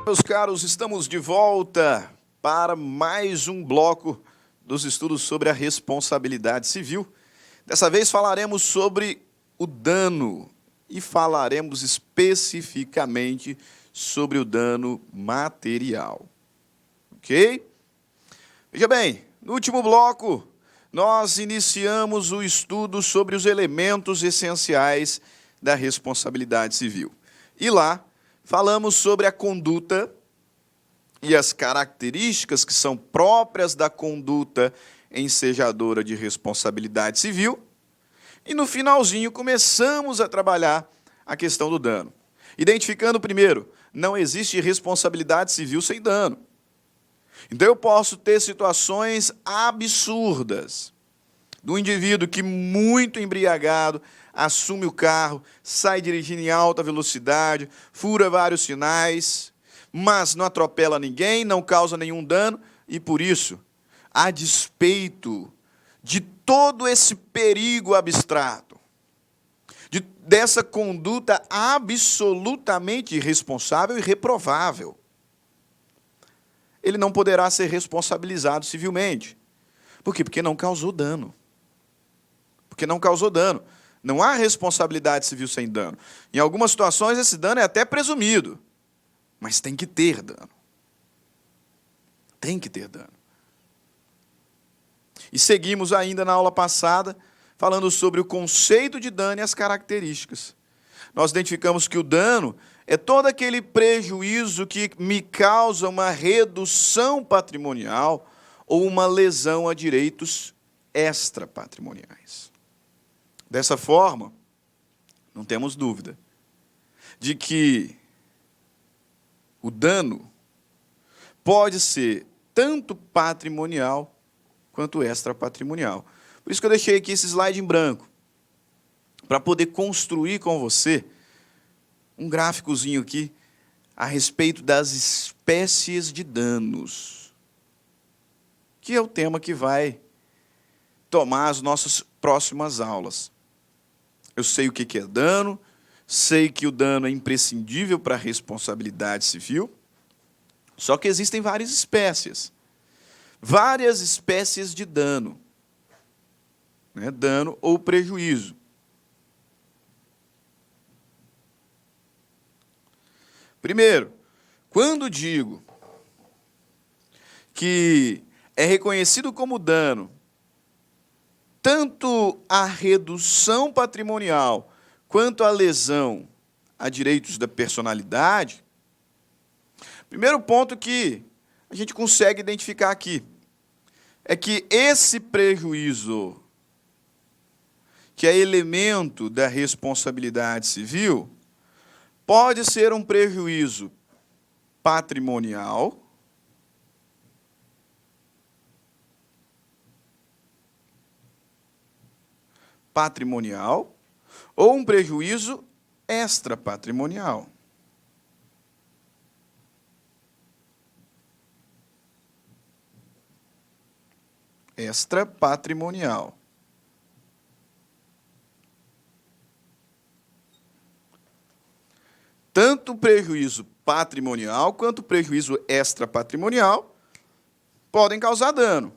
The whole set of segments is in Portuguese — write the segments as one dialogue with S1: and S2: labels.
S1: Meus caros, estamos de volta para mais um bloco dos estudos sobre a responsabilidade civil. Dessa vez falaremos sobre o dano e falaremos especificamente sobre o dano material. Ok? Veja bem, no último bloco, nós iniciamos o estudo sobre os elementos essenciais da responsabilidade civil. E lá, falamos sobre a conduta e as características que são próprias da conduta ensejadora de responsabilidade civil. E no finalzinho começamos a trabalhar a questão do dano. Identificando primeiro, não existe responsabilidade civil sem dano. Então eu posso ter situações absurdas do indivíduo que, muito embriagado, assume o carro, sai dirigindo em alta velocidade, fura vários sinais, mas não atropela ninguém, não causa nenhum dano, e por isso, a despeito de todo esse perigo abstrato, dessa conduta absolutamente irresponsável e reprovável, ele não poderá ser responsabilizado civilmente. Por quê? Porque não causou dano. Porque não causou dano. Não há responsabilidade civil sem dano. Em algumas situações, esse dano é até presumido. Mas tem que ter dano. Tem que ter dano. E seguimos ainda na aula passada, falando sobre o conceito de dano e as características. Nós identificamos que o dano é todo aquele prejuízo que me causa uma redução patrimonial ou uma lesão a direitos extrapatrimoniais. Dessa forma, não temos dúvida de que o dano pode ser tanto patrimonial quanto extrapatrimonial. Por isso que eu deixei aqui esse slide em branco, para poder construir com você um gráficozinho aqui a respeito das espécies de danos, que é o tema que vai tomar as nossas próximas aulas. Eu sei o que é dano, sei que o dano é imprescindível para a responsabilidade civil, só que existem várias espécies de dano, né? Dano ou prejuízo. Primeiro, quando digo que é reconhecido como dano tanto a redução patrimonial quanto a lesão a direitos da personalidade, primeiro ponto que a gente consegue identificar aqui é que esse prejuízo, que é elemento da responsabilidade civil, pode ser um prejuízo patrimonial, ou um prejuízo extrapatrimonial. Extrapatrimonial. Tanto o prejuízo patrimonial quanto o prejuízo extrapatrimonial podem causar dano.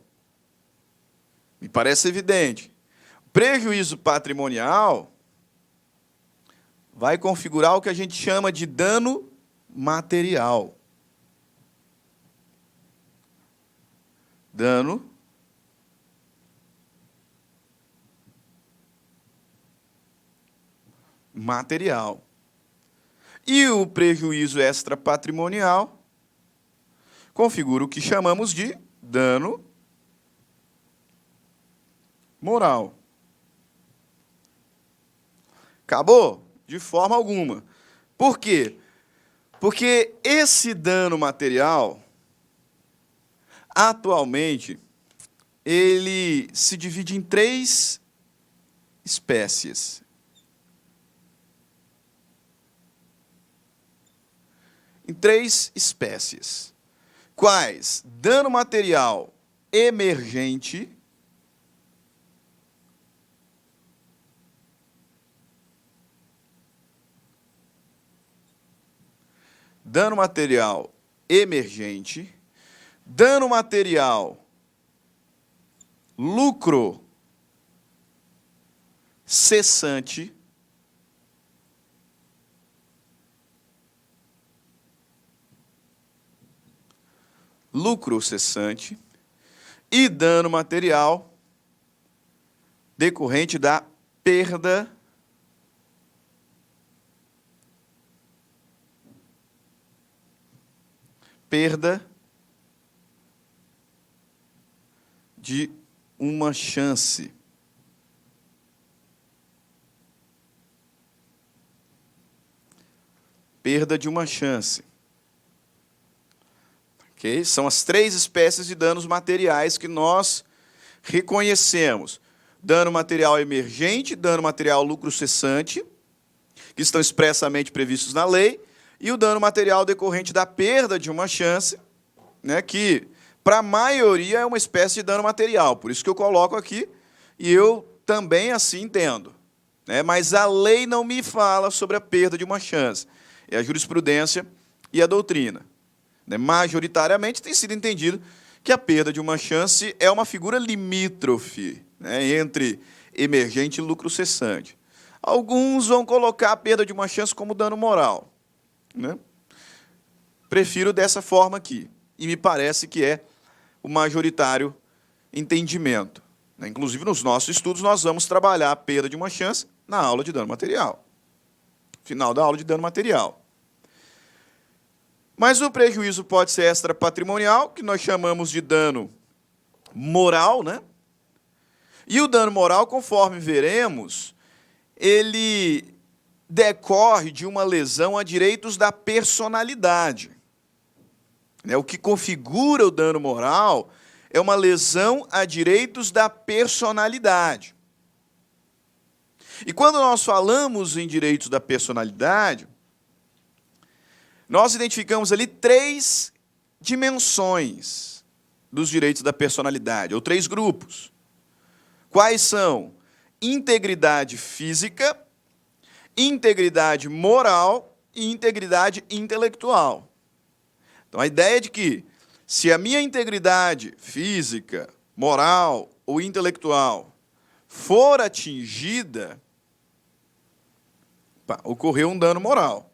S1: Me parece evidente. Prejuízo patrimonial vai configurar o que a gente chama de dano material. Dano material. E o prejuízo extrapatrimonial configura o que chamamos de dano moral. Acabou? De forma alguma. Por quê? Porque esse dano material, atualmente, ele se divide em três espécies. Em três espécies. Quais? Dano material emergente, dano material emergente, dano material, lucro cessante, e dano material decorrente da perda de uma chance. Perda de uma chance. Okay? São as 3 espécies de danos materiais que nós reconhecemos. Dano material emergente, dano material lucro cessante, que estão expressamente previstos na lei, e o dano material decorrente da perda de uma chance, né, que, para a maioria, é uma espécie de dano material. Por isso que eu coloco aqui, e eu também assim entendo. Né, mas a lei não me fala sobre a perda de uma chance. É a jurisprudência e a doutrina. Né, majoritariamente tem sido entendido que a perda de uma chance é uma figura limítrofe, né, entre emergente e lucro cessante. Alguns vão colocar a perda de uma chance como dano moral. Né? Prefiro dessa forma aqui. E me parece que é o majoritário entendimento. Né? Inclusive, nos nossos estudos, nós vamos trabalhar a perda de uma chance na aula de dano material. Final da aula de dano material. Mas o prejuízo pode ser extrapatrimonial, que nós chamamos de dano moral, né? E o dano moral, conforme veremos, ele decorre de uma lesão a direitos da personalidade. O que configura o dano moral é uma lesão a direitos da personalidade. E quando nós falamos em direitos da personalidade, nós identificamos ali 3 dimensões dos direitos da personalidade, ou 3 grupos. Quais são? Integridade física, integridade moral e integridade intelectual. Então, a ideia é de que, se a minha integridade física, moral ou intelectual for atingida, ocorreu um dano moral.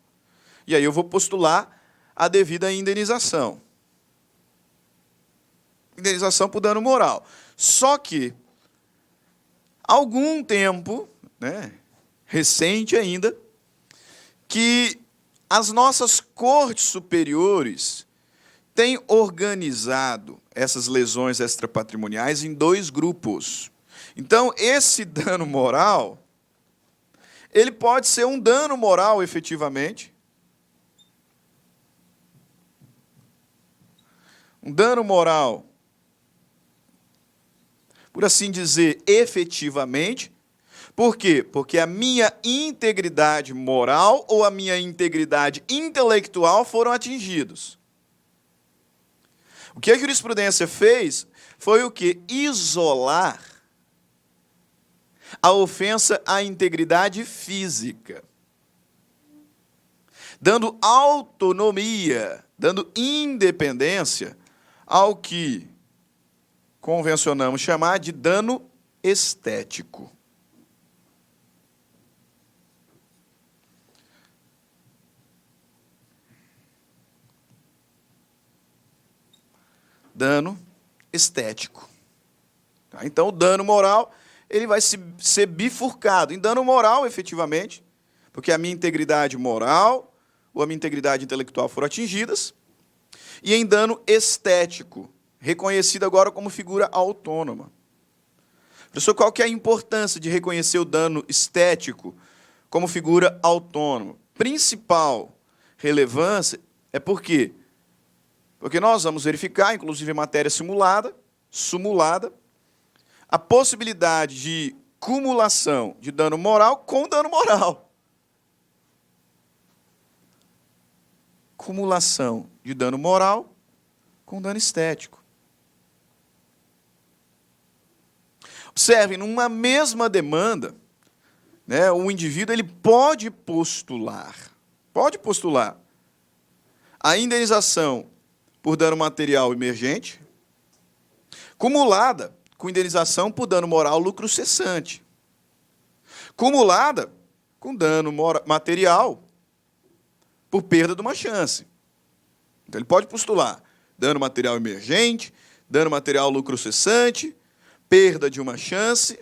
S1: E aí eu vou postular a devida indenização. Indenização por dano moral. Só que, há algum tempo, né, recente ainda, que as nossas cortes superiores têm organizado essas lesões extrapatrimoniais em 2 grupos. Então, esse dano moral, ele pode ser um dano moral, efetivamente. Um dano moral, por assim dizer, efetivamente. Por quê? Porque a minha integridade moral ou a minha integridade intelectual foram atingidos. O que a jurisprudência fez foi o quê? Isolar a ofensa à integridade física, dando autonomia, dando independência ao que convencionamos chamar de dano estético. Dano estético. Então, o dano moral ele vai ser bifurcado em dano moral, efetivamente, porque a minha integridade moral ou a minha integridade intelectual foram atingidas, e em dano estético, reconhecido agora como figura autônoma. Professor, qual que é a importância de reconhecer o dano estético como figura autônoma? Principal relevância é porque nós vamos verificar, inclusive em matéria simulada, a possibilidade de cumulação de dano moral com dano moral. Cumulação de dano moral com dano estético. Observem, numa mesma demanda, né, o indivíduo ele pode postular a indenização por dano material emergente, cumulada com indenização por dano moral lucro cessante, cumulada com dano material por perda de uma chance. Então, ele pode postular dano material emergente, dano material lucro cessante, perda de uma chance.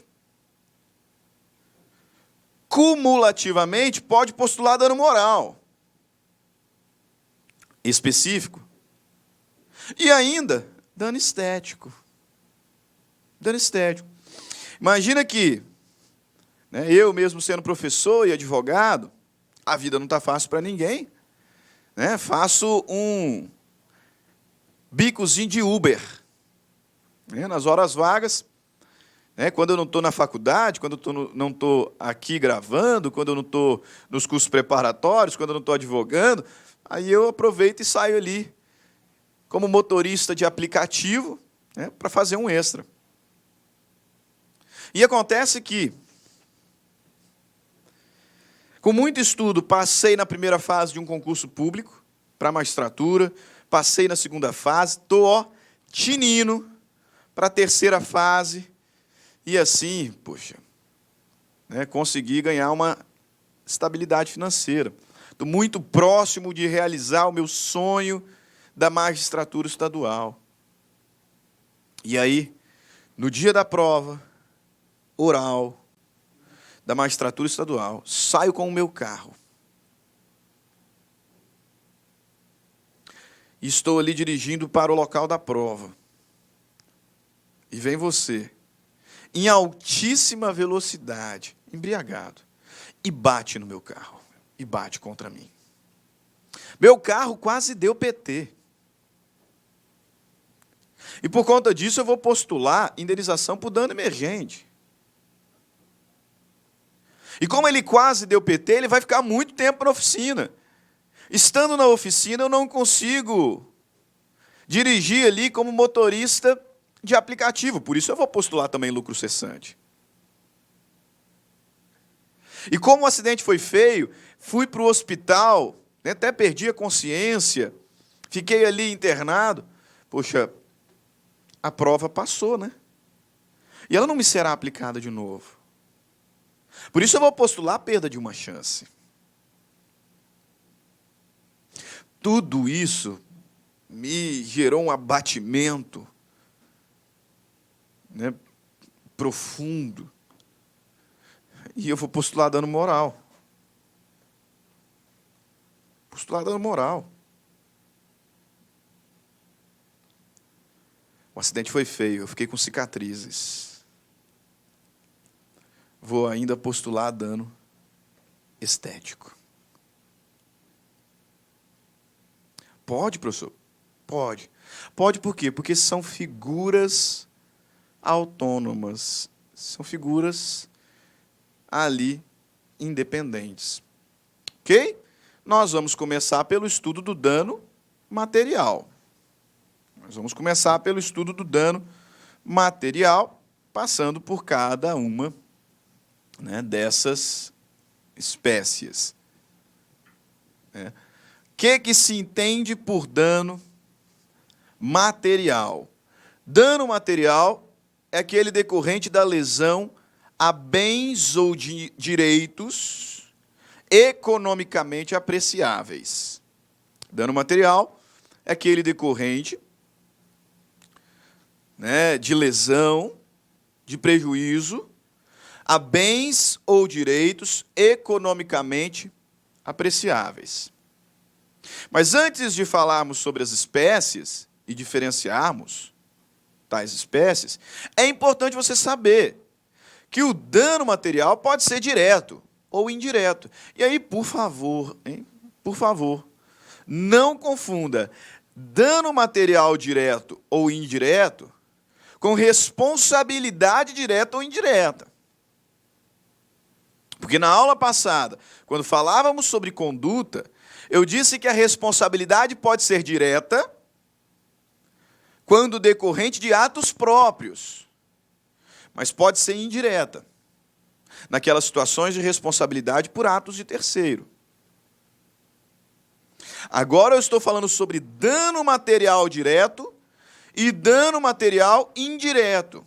S1: Cumulativamente, pode postular dano moral específico. E ainda, dano estético. Dano estético. Imagina que, né, eu mesmo sendo professor e advogado, a vida não está fácil para ninguém, né? Faço um bicozinho de Uber, né, nas horas vagas, né, quando eu não estou na faculdade, quando eu não estou aqui gravando, quando eu não estou nos cursos preparatórios, quando eu não estou advogando, aí eu aproveito e saio ali como motorista de aplicativo, né, para fazer um extra. E acontece que, com muito estudo, passei na primeira fase de um concurso público para magistratura, passei na segunda fase, estou tinindo para a terceira fase, e assim, poxa, né, consegui ganhar uma estabilidade financeira. Estou muito próximo de realizar o meu sonho da magistratura estadual. E aí, no dia da prova oral da magistratura estadual, saio com o meu carro. E estou ali dirigindo para o local da prova. E vem você, em altíssima velocidade, embriagado, e bate no meu carro, e bate contra mim. Meu carro quase deu PT. E por conta disso eu vou postular indenização por dano emergente. E como ele quase deu PT, ele vai ficar muito tempo na oficina. Estando na oficina, eu não consigo dirigir ali como motorista de aplicativo. Por isso eu vou postular também lucro cessante. E como o acidente foi feio, fui para o hospital, né, até perdi a consciência, fiquei ali internado. Poxa, a prova passou, né? E ela não me será aplicada de novo. Por isso eu vou postular a perda de uma chance. Tudo isso me gerou um abatimento, né, profundo. E eu vou postular dano moral. Postular dano moral. O acidente foi feio, eu fiquei com cicatrizes. Vou ainda postular dano estético. Pode, professor? Pode. Pode por quê? Porque são figuras autônomas. São figuras ali independentes. Ok? Nós vamos começar pelo estudo do dano material. Nós vamos começar pelo estudo do dano material, passando por cada uma, né, dessas espécies. O que se entende por dano material? Dano material é aquele decorrente da lesão a bens ou direitos economicamente apreciáveis. Dano material é aquele decorrente, né, de lesão, de prejuízo a bens ou direitos economicamente apreciáveis. Mas antes de falarmos sobre as espécies e diferenciarmos tais espécies, é importante você saber que o dano material pode ser direto ou indireto. E aí, por favor, não confunda dano material direto ou indireto com responsabilidade direta ou indireta. Porque na aula passada, quando falávamos sobre conduta, eu disse que a responsabilidade pode ser direta quando decorrente de atos próprios, mas pode ser indireta naquelas situações de responsabilidade por atos de terceiro. Agora eu estou falando sobre dano material direto e dano material indireto.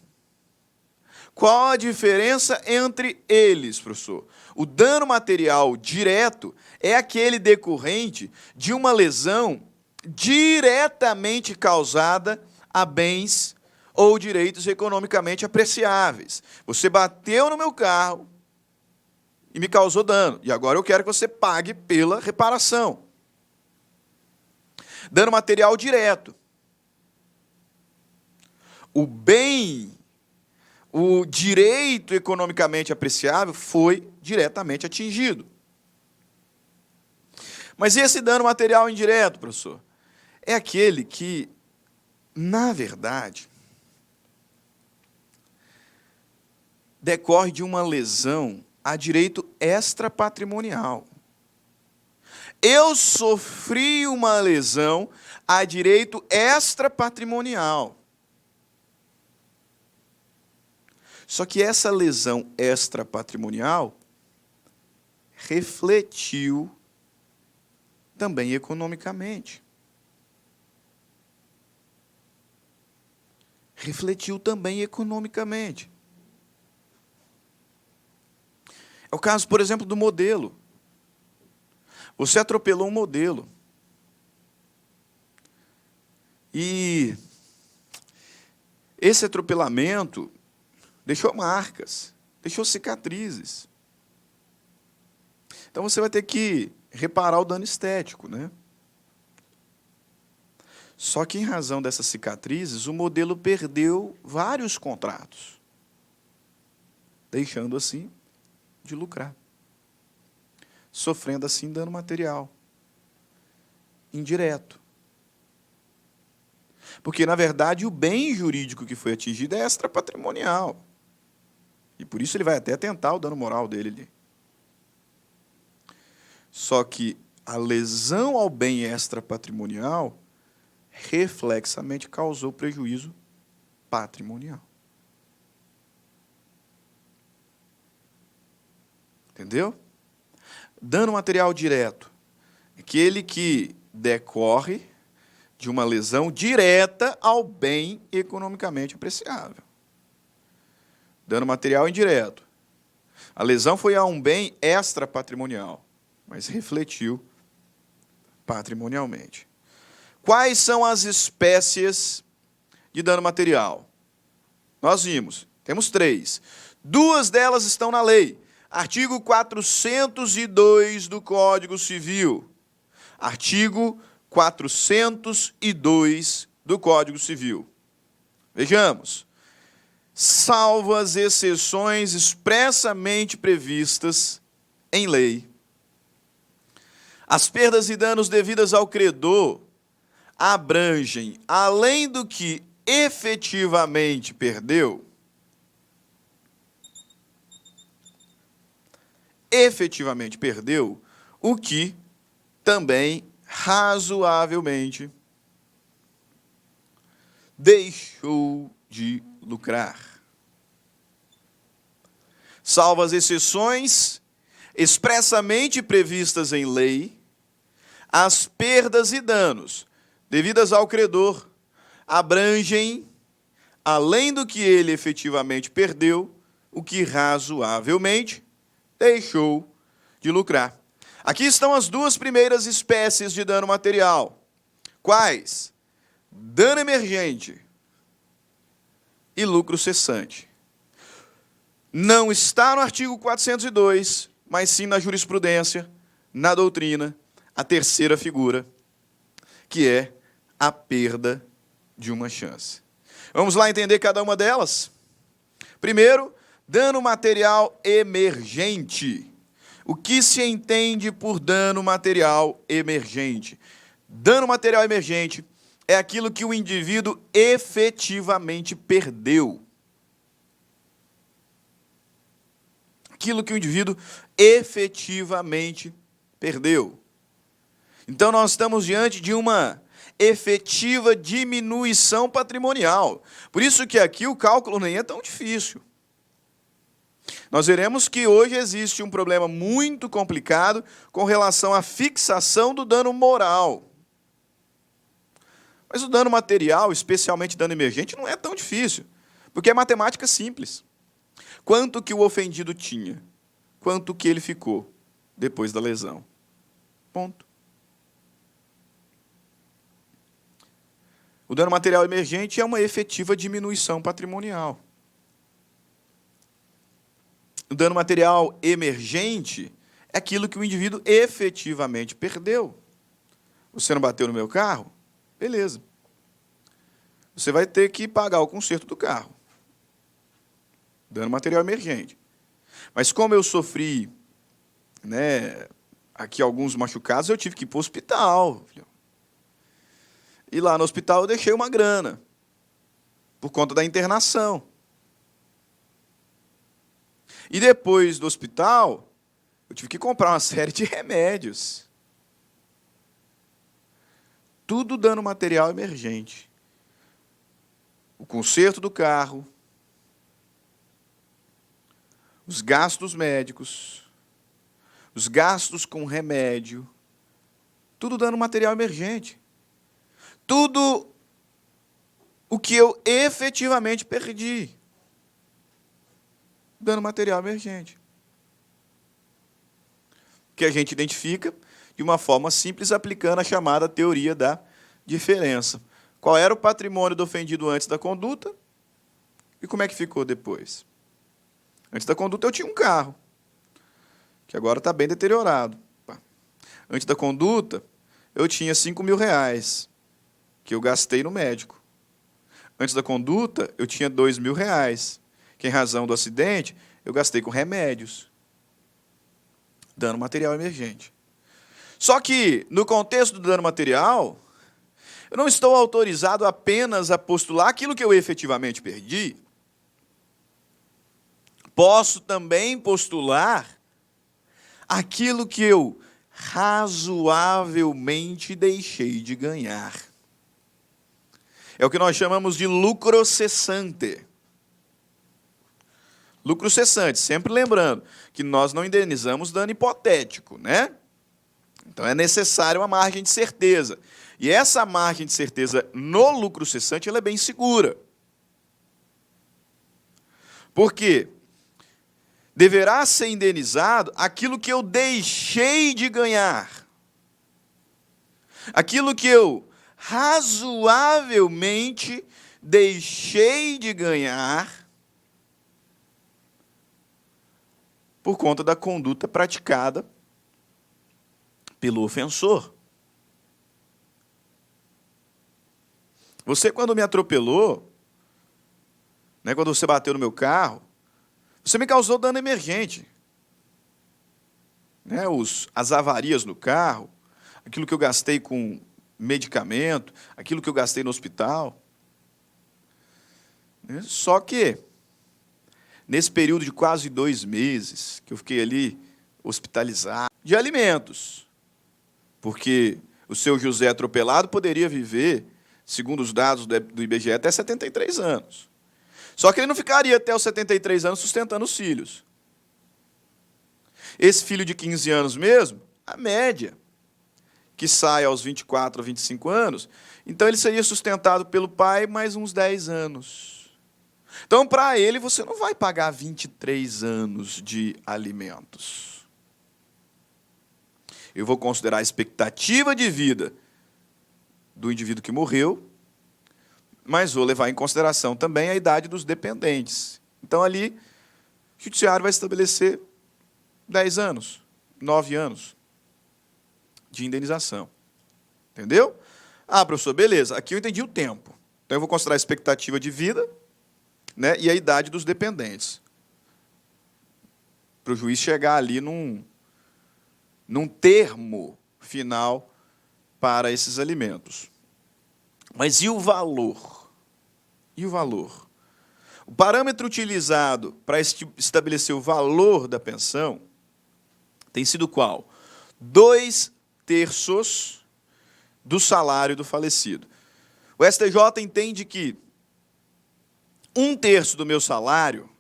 S1: Qual a diferença entre eles, professor? O dano material direto é aquele decorrente de uma lesão diretamente causada a bens ou direitos economicamente apreciáveis. Você bateu no meu carro e me causou dano, e agora eu quero que você pague pela reparação. Dano material direto. O bem, o direito economicamente apreciável foi diretamente atingido. Mas esse dano material indireto, professor, é aquele que, na verdade, decorre de uma lesão a direito extrapatrimonial. Eu sofri uma lesão a direito extrapatrimonial. Só que essa lesão extrapatrimonial refletiu também economicamente. Refletiu também economicamente. É o caso, por exemplo, do modelo. Você atropelou um modelo. E esse atropelamento deixou marcas, deixou cicatrizes. Então você vai ter que reparar o dano estético, né? Só que em razão dessas cicatrizes, o modelo perdeu vários contratos, deixando assim de lucrar, sofrendo assim dano material indireto. Porque, na verdade, o bem jurídico que foi atingido é extrapatrimonial. E por isso ele vai até tentar o dano moral dele ali. Só que a lesão ao bem extrapatrimonial reflexamente causou prejuízo patrimonial. Entendeu? Dano material direto, aquele que decorre de uma lesão direta ao bem economicamente apreciável. Dano material indireto. A lesão foi a um bem extrapatrimonial, mas refletiu patrimonialmente. Quais são as espécies de dano material? Nós vimos, temos 3. 2 delas estão na lei. Artigo 402 do Código Civil. Artigo 402 do Código Civil. Vejamos. Salvo as exceções expressamente previstas em lei, as perdas e danos devidas ao credor abrangem, além do que efetivamente perdeu, o que também razoavelmente deixou de lucrar. Salvo as exceções expressamente previstas em lei, as perdas e danos devidas ao credor abrangem, além do que ele efetivamente perdeu, o que razoavelmente deixou de lucrar. Aqui estão as 2 primeiras espécies de dano material. Quais? Dano emergente e lucro cessante. Não está no artigo 402, mas sim na jurisprudência, na doutrina, a terceira figura, que é a perda de uma chance. Vamos lá entender cada uma delas? Primeiro, dano material emergente. O que se entende por dano material emergente? Dano material emergente é aquilo que o indivíduo efetivamente perdeu. Aquilo que o indivíduo efetivamente perdeu. Então, nós estamos diante de uma efetiva diminuição patrimonial. Por isso que aqui o cálculo nem é tão difícil. Nós veremos que hoje existe um problema muito complicado com relação à fixação do dano moral. Mas o dano material, especialmente dano emergente, não é tão difícil, porque é matemática simples. Quanto que o ofendido tinha? Quanto que ele ficou depois da lesão? Ponto. O dano material emergente é uma efetiva diminuição patrimonial. O dano material emergente é aquilo que o indivíduo efetivamente perdeu. Você não bateu no meu carro? Beleza. Você vai ter que pagar o conserto do carro. Dano material emergente. Mas como eu sofri, aqui alguns machucados, eu tive que ir para o hospital. E lá no hospital eu deixei uma grana, por conta da internação. E depois do hospital, eu tive que comprar uma série de remédios. Tudo dano material emergente. O conserto do carro, os gastos médicos, os gastos com remédio, tudo dano material emergente. Tudo o que eu efetivamente perdi. Dano material emergente. Que a gente identifica de uma forma simples, aplicando a chamada teoria da diferença. Qual era o patrimônio do ofendido antes da conduta e como é que ficou depois? Antes da conduta eu tinha um carro, que agora está bem deteriorado. Antes da conduta eu tinha R$5.000, que eu gastei no médico. Antes da conduta eu tinha R$2.000, que em razão do acidente eu gastei com remédios. Dano material emergente. Só que, no contexto do dano material, eu não estou autorizado apenas a postular aquilo que eu efetivamente perdi. Posso também postular aquilo que eu razoavelmente deixei de ganhar. É o que nós chamamos de lucro cessante. Lucro cessante, sempre lembrando que nós não indenizamos dano hipotético, né? Então é necessário uma margem de certeza. E essa margem de certeza no lucro cessante ela é bem segura. Por quê? Deverá ser indenizado aquilo que eu deixei de ganhar. Aquilo que eu razoavelmente deixei de ganhar por conta da conduta praticada pelo ofensor. Você, quando me atropelou, quando você bateu no meu carro, você me causou dano emergente. As avarias no carro, aquilo que eu gastei com medicamento, aquilo que eu gastei no hospital. Só que, nesse período de quase 2 meses, que eu fiquei ali hospitalizado, de alimentos, porque o seu José atropelado poderia viver, segundo os dados do IBGE, até 73 anos. Só que ele não ficaria até os 73 anos sustentando os filhos. Esse filho de 15 anos mesmo, a média, que sai aos 24 a 25 anos, então ele seria sustentado pelo pai mais uns 10 anos. Então, para ele, você não vai pagar 23 anos de alimentos. Eu vou considerar a expectativa de vida do indivíduo que morreu, mas vou levar em consideração também a idade dos dependentes. Então, ali, o judiciário vai estabelecer 10 anos, 9 anos de indenização. Entendeu? Ah, professor, beleza, aqui eu entendi o tempo. Então, eu vou considerar a expectativa de vida, e a idade dos dependentes. Para o juiz chegar ali num termo final para esses alimentos. Mas e o valor? E o valor? O parâmetro utilizado para estabelecer o valor da pensão tem sido qual? 2/3 do salário do falecido. O STJ entende que 1/3 do meu salário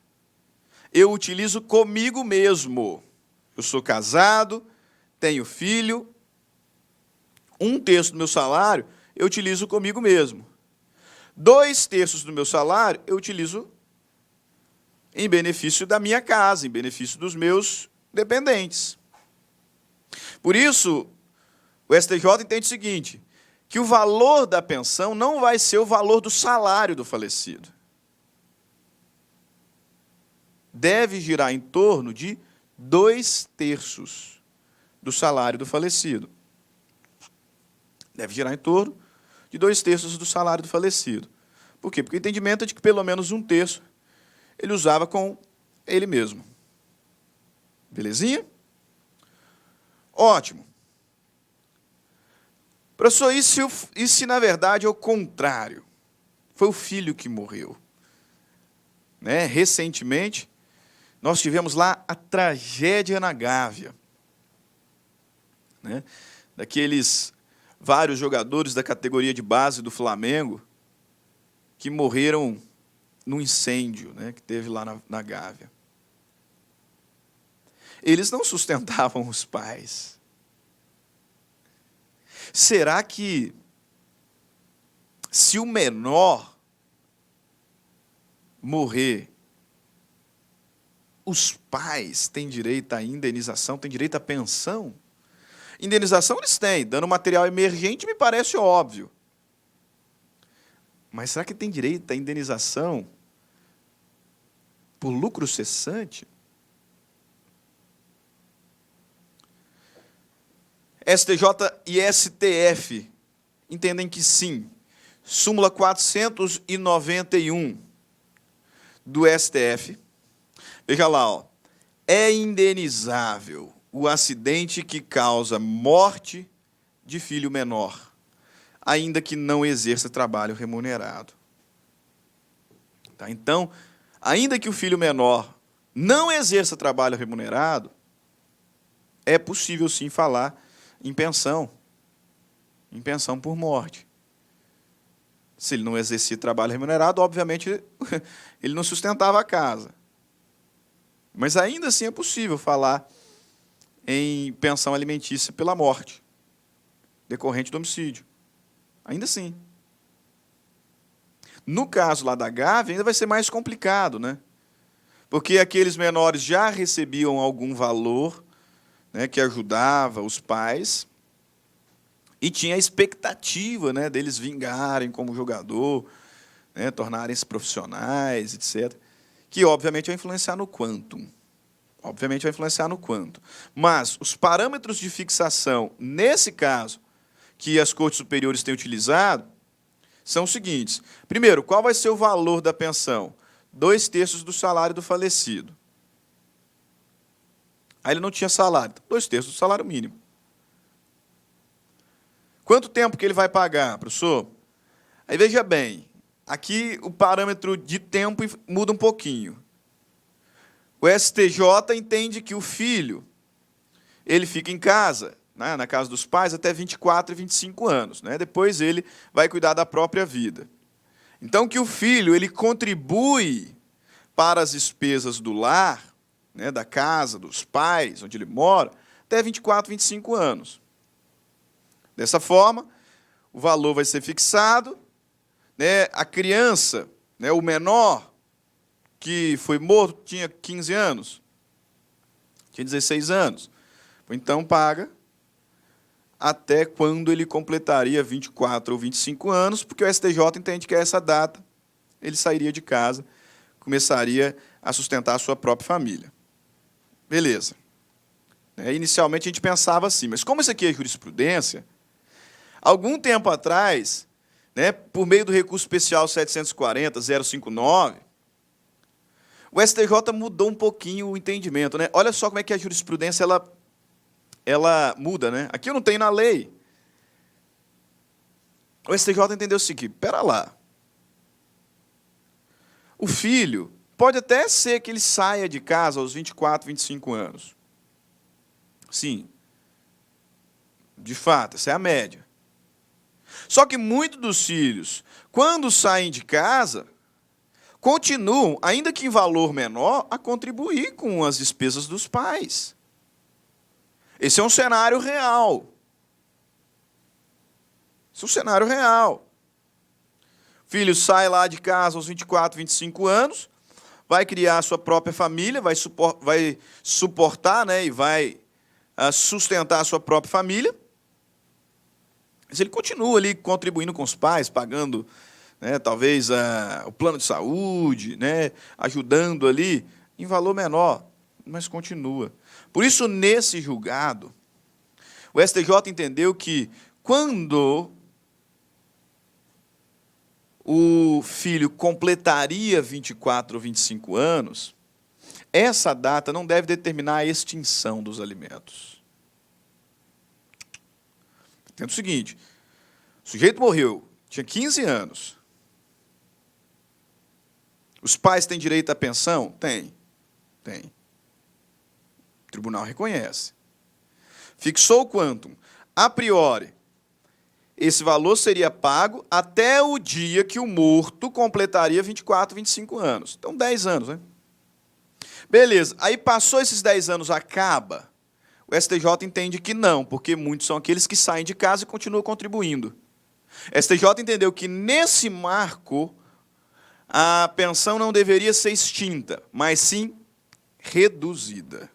S1: eu utilizo comigo mesmo. Eu sou casado, tenho filho, 1/3 do meu salário eu utilizo comigo mesmo. 2/3 do meu salário eu utilizo em benefício da minha casa, em benefício dos meus dependentes. Por isso, o STJ entende o seguinte, que o valor da pensão não vai ser o valor do salário do falecido. Deve girar em torno de 2/3 do salário do falecido. Deve girar em torno de 2/3 do salário do falecido. Por quê? Porque o entendimento é de que pelo menos 1/3 ele usava com ele mesmo. Belezinha? Ótimo. Professor, e se na verdade é o contrário? Foi o filho que morreu. Né? Recentemente, nós tivemos lá a tragédia na Gávea. Né? Daqueles vários jogadores da categoria de base do Flamengo que morreram num incêndio, né, que teve lá na Gávea. Eles não sustentavam os pais. Será que, se o menor morrer, os pais têm direito à indenização, têm direito à pensão? Indenização eles têm, dano material emergente me parece óbvio. Mas será que tem direito à indenização por lucro cessante? STJ e STF entendem que sim. Súmula 491 do STF. Veja lá, ó. É indenizável o acidente que causa morte de filho menor, ainda que não exerça trabalho remunerado. Tá? Então, ainda que o filho menor não exerça trabalho remunerado, é possível sim falar em pensão por morte. Se ele não exercia trabalho remunerado, obviamente ele não sustentava a casa. Mas ainda assim é possível falar em pensão alimentícia pela morte, decorrente do homicídio. Ainda assim. No caso lá da Gávea, ainda vai ser mais complicado, né? Porque aqueles menores já recebiam algum valor, né, que ajudava os pais, e tinha a expectativa, né, deles vingarem como jogador, né, tornarem-se profissionais, etc., que obviamente vai influenciar no quantum. Obviamente vai influenciar no quantum. Mas os parâmetros de fixação, nesse caso, que as cortes superiores têm utilizado, são os seguintes. Primeiro, qual vai ser o valor da pensão? 2/3 do salário do falecido. Aí ele não tinha salário, 2/3 do salário mínimo. Quanto tempo que ele vai pagar, professor? Aí veja bem, aqui o parâmetro de tempo muda um pouquinho. O STJ entende que o filho, ele fica em casa, né, na casa dos pais, até 24 e 25 anos. Né? Depois ele vai cuidar da própria vida. Então, que o filho ele contribui para as despesas do lar, né, da casa, dos pais, onde ele mora, até 24, 25 anos. Dessa forma, o valor vai ser fixado, né, a criança, né, o menor que foi morto tinha 15 anos, tinha 16 anos, então paga até quando ele completaria 24 ou 25 anos, porque o STJ entende que a essa data ele sairia de casa, começaria a sustentar a sua própria família. Beleza. Inicialmente a gente pensava assim, mas como isso aqui é jurisprudência, algum tempo atrás, né, por meio do recurso especial 740.059, o STJ mudou um pouquinho o entendimento. Né? Olha só como é que a jurisprudência ela muda. Né? Aqui eu não tenho na lei. O STJ entendeu o seguinte, pera lá. O filho pode até ser que ele saia de casa aos 24, 25 anos. Sim. De fato, essa é a média. Só que muitos dos filhos, quando saem de casa, continuam, ainda que em valor menor, a contribuir com as despesas dos pais. Esse é um cenário real. Esse é um cenário real. O filho sai lá de casa aos 24, 25 anos, vai criar a sua própria família, vai suportar, né, e vai sustentar a sua própria família. Mas ele continua ali contribuindo com os pais, pagando, né, talvez o plano de saúde, né, ajudando ali em valor menor, mas continua. Por isso, nesse julgado, o STJ entendeu que quando o filho completaria 24 ou 25 anos, essa data não deve determinar a extinção dos alimentos. Entenda o seguinte, o sujeito morreu, tinha 15 anos. Os pais têm direito à pensão? Tem. O tribunal reconhece. Fixou o quantum. A priori, esse valor seria pago até o dia que o morto completaria 24, 25 anos. Então, 10 anos, né? Beleza. Aí passou esses 10 anos, acaba. O STJ entende que não, porque muitos são aqueles que saem de casa e continuam contribuindo. O STJ entendeu que, nesse marco, a pensão não deveria ser extinta, mas sim reduzida.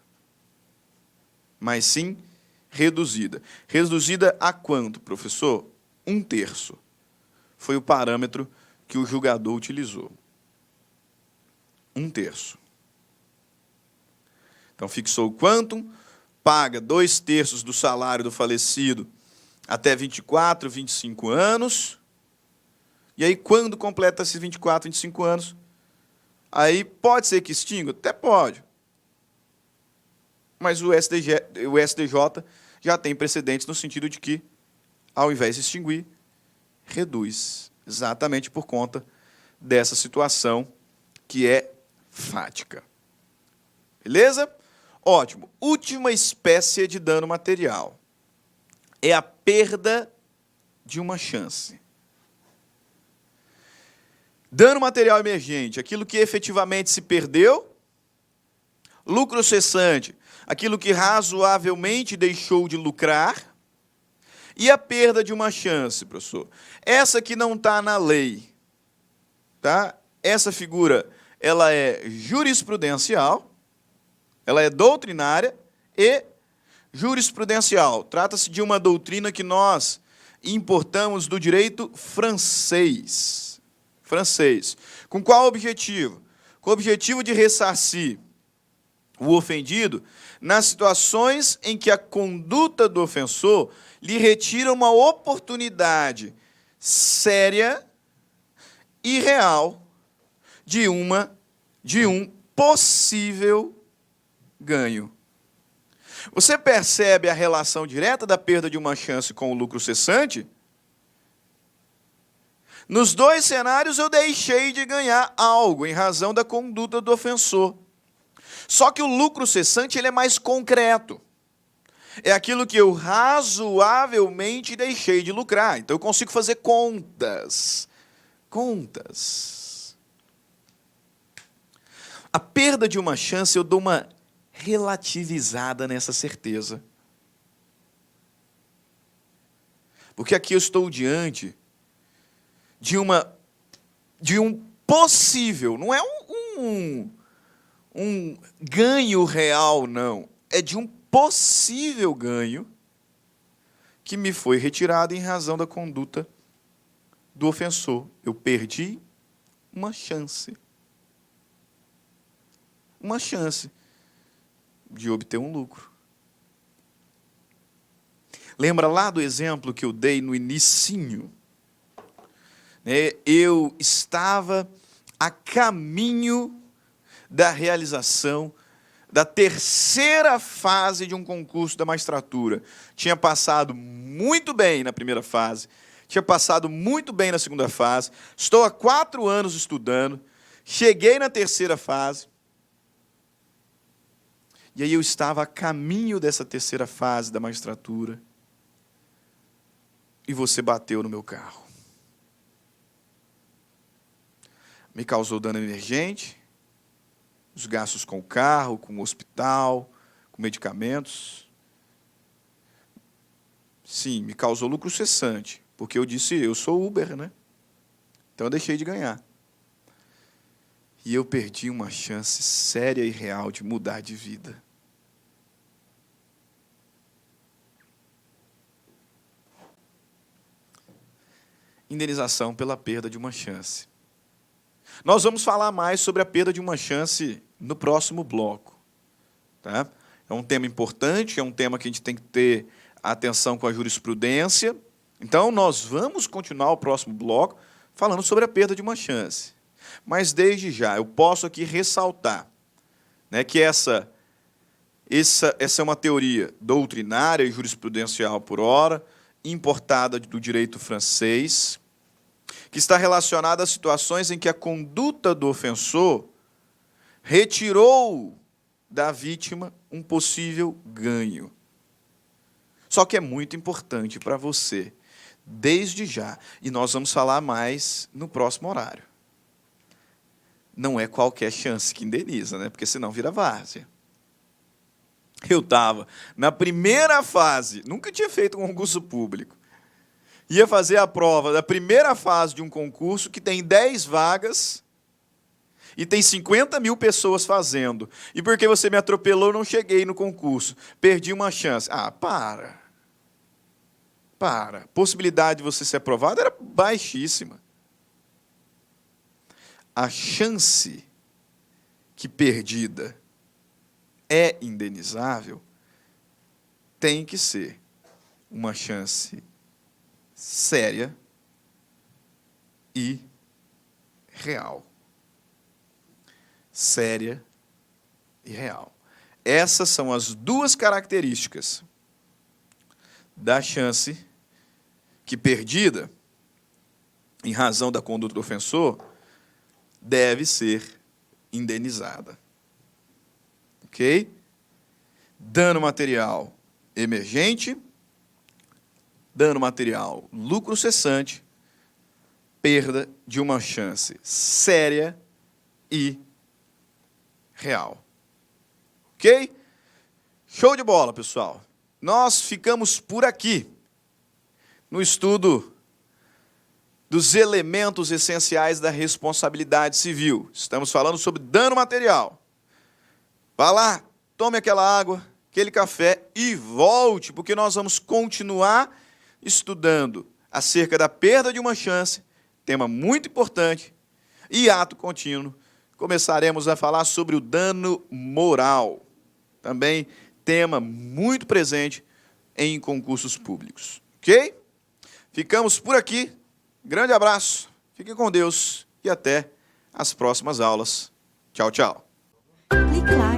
S1: Reduzida a quanto, professor? 1/3. Foi o parâmetro que o julgador utilizou. 1/3. Então, fixou o quantum, paga 2/3 do salário do falecido até 24, 25 anos. E aí, quando completa esses 24, 25 anos, aí pode ser que extinga? Até pode. Mas o STJ já tem precedentes no sentido de que, ao invés de extinguir, reduz. Exatamente por conta dessa situação que é fática. Beleza? Ótimo. Última espécie de dano material. É a perda de uma chance. Dano material emergente, aquilo que efetivamente se perdeu. Lucro cessante, aquilo que razoavelmente deixou de lucrar. E a perda de uma chance, professor. Essa que não está na lei. Tá? Essa figura, ela é jurisprudencial, ela é doutrinária e jurisprudencial. Trata-se de uma doutrina que nós importamos do direito francês. Com qual objetivo? Com o objetivo de ressarcir o ofendido nas situações em que a conduta do ofensor lhe retira uma oportunidade séria e real de um possível ganho. Você percebe a relação direta da perda de uma chance com o lucro cessante? Nos dois cenários, eu deixei de ganhar algo em razão da conduta do ofensor. Só que o lucro cessante ele é mais concreto. É aquilo que eu razoavelmente deixei de lucrar. Então, eu consigo fazer contas. A perda de uma chance, eu dou uma relativizada nessa certeza. Porque aqui eu estou diante de um possível, não é um ganho real, não. É de um possível ganho que me foi retirado em razão da conduta do ofensor. Eu perdi uma chance. Uma chance de obter um lucro. Lembra lá do exemplo que eu dei no inicinho? Eu estava a caminho da realização da terceira fase de um concurso da magistratura. Tinha passado muito bem na primeira fase, tinha passado muito bem na segunda fase, estou há 4 anos estudando, cheguei na terceira fase, e aí eu estava a caminho dessa terceira fase da magistratura, e você bateu no meu carro. me causou dano emergente, os gastos com o carro, com o hospital, com medicamentos. Sim, me causou lucro cessante, porque eu disse, eu sou Uber, né? Então eu deixei de ganhar. E eu perdi uma chance séria e real de mudar de vida. Indenização pela perda de uma chance. Nós vamos falar mais sobre a perda de uma chance no próximo bloco. Tá? É um tema importante, é um tema que a gente tem que ter atenção com a jurisprudência. Então, nós vamos continuar o próximo bloco falando sobre a perda de uma chance. Mas, desde já, eu posso aqui ressaltar, né, que essa é uma teoria doutrinária e jurisprudencial por hora, importada do direito francês, que está relacionada a situações em que a conduta do ofensor retirou da vítima um possível ganho. Só que é muito importante para você, desde já, e nós vamos falar mais no próximo horário. Não é qualquer chance que indeniza, né? Porque senão vira várzea. Eu estava na primeira fase, nunca tinha feito um concurso público. Ia fazer a prova da primeira fase de um concurso que tem 10 vagas e tem 50 mil pessoas fazendo. E porque você me atropelou, não cheguei no concurso. Perdi uma chance. Ah, para. Possibilidade de você ser aprovado era baixíssima. A chance que perdida é indenizável tem que ser uma chance séria e real. Séria e real. Essas são as duas características da chance que, perdida, em razão da conduta do ofensor, deve ser indenizada. Ok? Dano material emergente, dano material lucro cessante, perda de uma chance séria e real. Ok? Show de bola, pessoal. Nós ficamos por aqui no estudo dos elementos essenciais da responsabilidade civil. Estamos falando sobre dano material. Vá lá, tome aquela água, aquele café e volte, porque nós vamos continuar estudando acerca da perda de uma chance, tema muito importante, e ato contínuo. Começaremos a falar sobre o dano moral, também tema muito presente em concursos públicos. Ok? Ficamos por aqui. Grande abraço, fiquem com Deus e até as próximas aulas. Tchau, tchau.
S2: Clique lá.